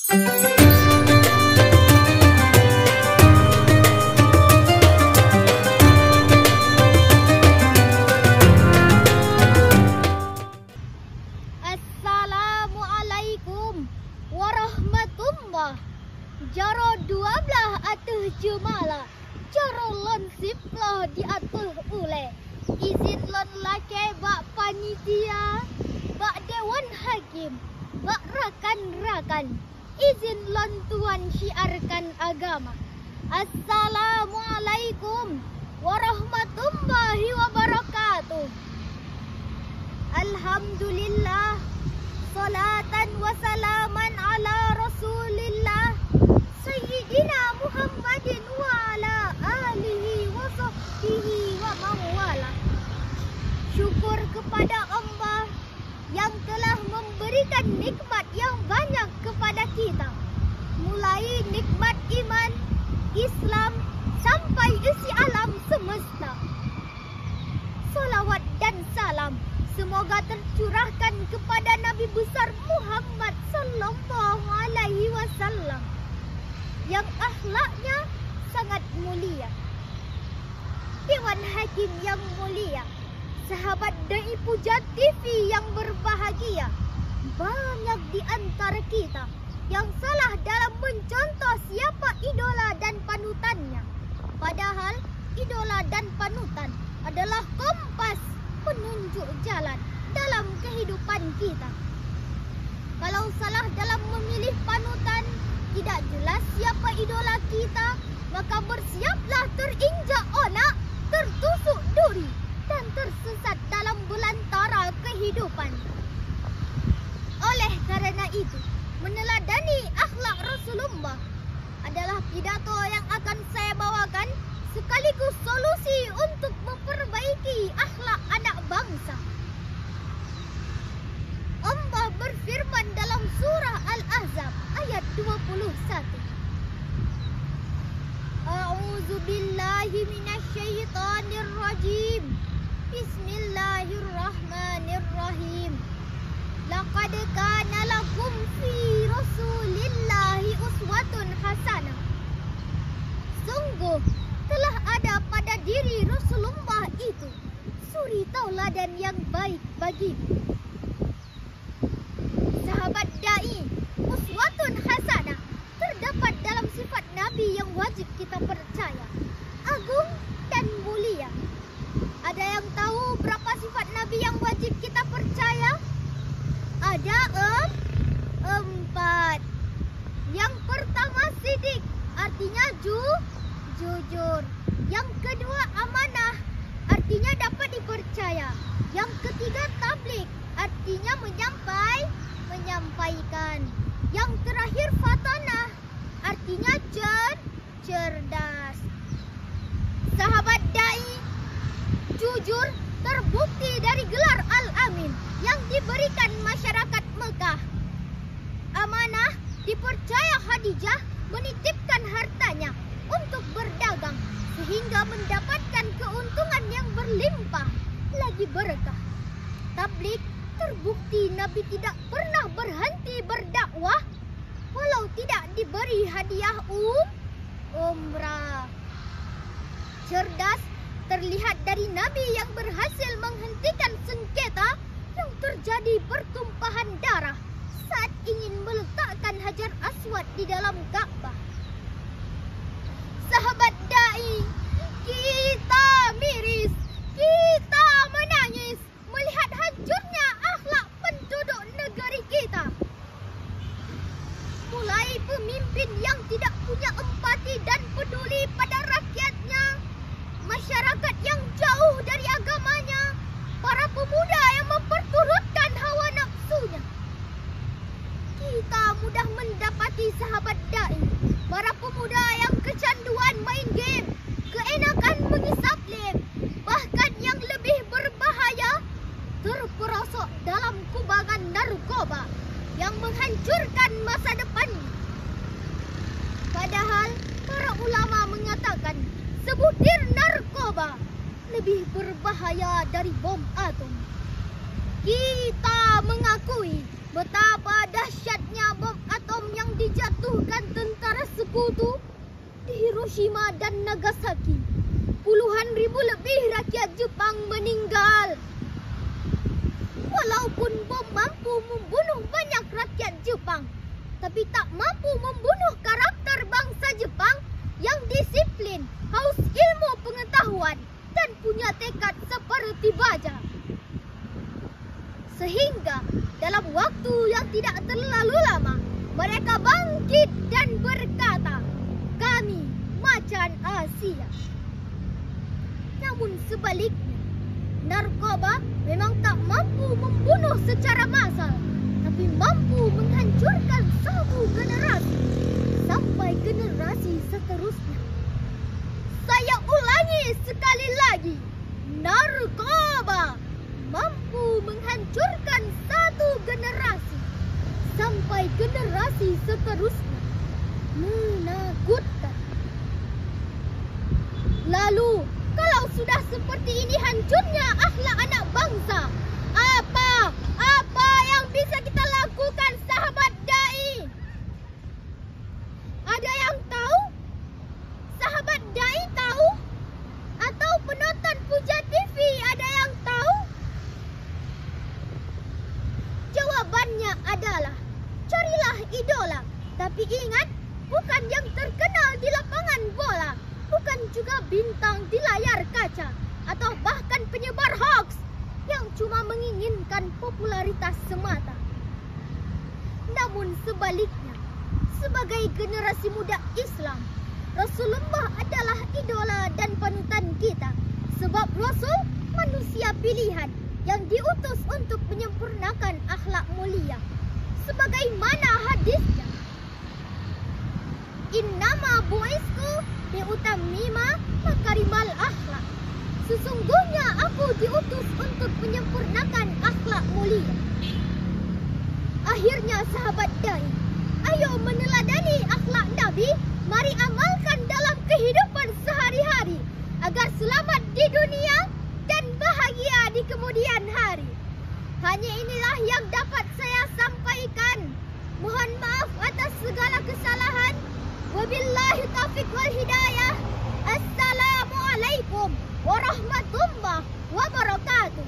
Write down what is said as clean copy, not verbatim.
Assalamualaikum warahmatullah. Jaro 12 atuh jumala. Jaro lon siplah di atuh ule. Izin lon lake bak panitia, bak dewan hakim, bak rakan-rakan. Izin lon tuan syiarkan agama. Assalamualaikum warahmatullahi wabarakatuh. Alhamdulillah, salatan wa salaman ala rasulillah Sayyidina Muhammadin wa ala alihi wa sahbihi wa mawala. Syukur kepada Allah yang telah memberikan nikmat yang banyak kepada kita, mulai nikmat iman, Islam sampai isi alam semesta. Salawat dan salam semoga tercurahkan kepada Nabi besar Muhammad sallallahu alaihi wasallam yang akhlaknya sangat mulia, Dewan Hakim yang mulia, sahabat Dai Puja TV yang berbahagia. Banyak di antara kita yang salah dalam mencontoh siapa idola dan panutannya. Padahal idola dan panutan adalah kompas penunjuk jalan dalam kehidupan kita. Kalau salah dalam memilih panutan, tidak jelas siapa idola kita, maka bersiaplah terinjak onak, tertusuk duri, dan tersesat dalam belantara kehidupan. Oleh karena itu, meneladani akhlak Rasulullah adalah pidato yang akan saya bawakan sekaligus solusi untuk memperbaiki akhlak anak bangsa. Allah berfirman dalam surah Al-Ahzab ayat 21. A'udzu billahi minasyaitonir rajim. Bismillahirrahmanirrahim. Laqad kana lakum fi Rasulillahi uswatun hasanah. Sungguh telah ada pada diri Rasulullah itu suri tauladan yang baik bagimu. Sahabat dai, uswatun hasanah terdapat dalam sifat Nabi yang wajib kita percaya, agung dan mulia. Ada yang tahu berapa sifat Nabi yang wajib kita percaya? Ada 4. Yang pertama sidik, artinya jujur. Yang kedua amanah, artinya dapat dipercaya. Yang ketiga tabligh, artinya menyampaikan. Yang terakhir fatanah, artinya cerdas. Sahabat dai, jujur terbukti dari gelar Al-Amin yang diberikan masyarakat Mekah. Amanah dipercaya Khadijah menitipkan hartanya untuk berdagang sehingga mendapatkan keuntungan yang berlimpah lagi berkah. Tabligh terbukti Nabi tidak pernah berhenti berdakwah walau tidak diberi hadiah umrah. Cerdas terlihat dari Nabi yang berhasil menghentikan sengketa yang terjadi pertumpahan darah saat ingin meletakkan Hajar Aswad di dalam Ka'bah. Sahabat dai, kita miris, kita menangis melihat hancurnya akhlak penduduk negeri kita. Mulai pemimpin yang tidak punya empati dan peduli pada rakyatnya, masyarakat yang jauh dari agamanya, para pemuda yang memperturutkan hawa nafsunya. Kita mudah mendapati sahabat dai, para pemuda yang kecanduan main game, keenakan mengisap lem, bahkan yang lebih berbahaya, terperosok dalam kubangan narkoba yang menghancurkan masa depannya. Padahal para ulama mengatakan sebutir narkoba lebih berbahaya dari bom atom. Kita mengakui betapa dahsyatnya bom atom yang dijatuhkan Hiroshima dan Nagasaki, puluhan ribu lebih rakyat Jepang meninggal. Walaupun bom mampu membunuh banyak rakyat Jepang, tapi tak mampu membunuh karakter bangsa Jepang yang disiplin, haus ilmu pengetahuan, dan punya tekad seperti baja. Sehingga dalam waktu yang tidak terlalu lama, mereka bangkit dan berkata, "Kami macan Asia." Namun sebaliknya, narkoba memang tak mampu membunuh secara massal, tapi mampu menghancurkan satu generasi sampai generasi seterusnya. Saya ulangi sekali lagi, narkoba mampu menghancurkan satu generasi sampai generasi seterusnya. Menakutkan. Lalu, kalau sudah seperti ini hancurnya akhlak anak bangsa, apa yang bisa kita lakukan, sahabat dai? Ada yang tahu? Sahabat dai tahu? Atau penonton Puja TV ada yang tahu? Jawabannya adalah, carilah idola, tapi ingat, bukan yang terkenal di lapangan bola, bukan juga bintang di layar kaca, atau bahkan penyebar hoax yang cuma menginginkan popularitas semata. Namun sebaliknya, sebagai generasi muda Islam, Rasulullah adalah idola dan panutan kita, sebab Rasul manusia pilihan yang diutus untuk menyempurnakan akhlak mulia. Sebagaimana hadisnya, "Innama bu'isku liutammima makarimal akhlak." Sesungguhnya aku diutus untuk menyempurnakan akhlak mulia. Akhirnya sahabat dai, ayo meneladani akhlak Nabi, mari amalkan dalam kehidupan sehari-hari agar selamat di dunia dan bahagia di kemudian hari. Hanya inilah yang dapat saya sampaikan. Mohon maaf atas segala kesalahan. Wabillahi taufiq wal hidayah. Assalamualaikum warahmatullahi wabarakatuh.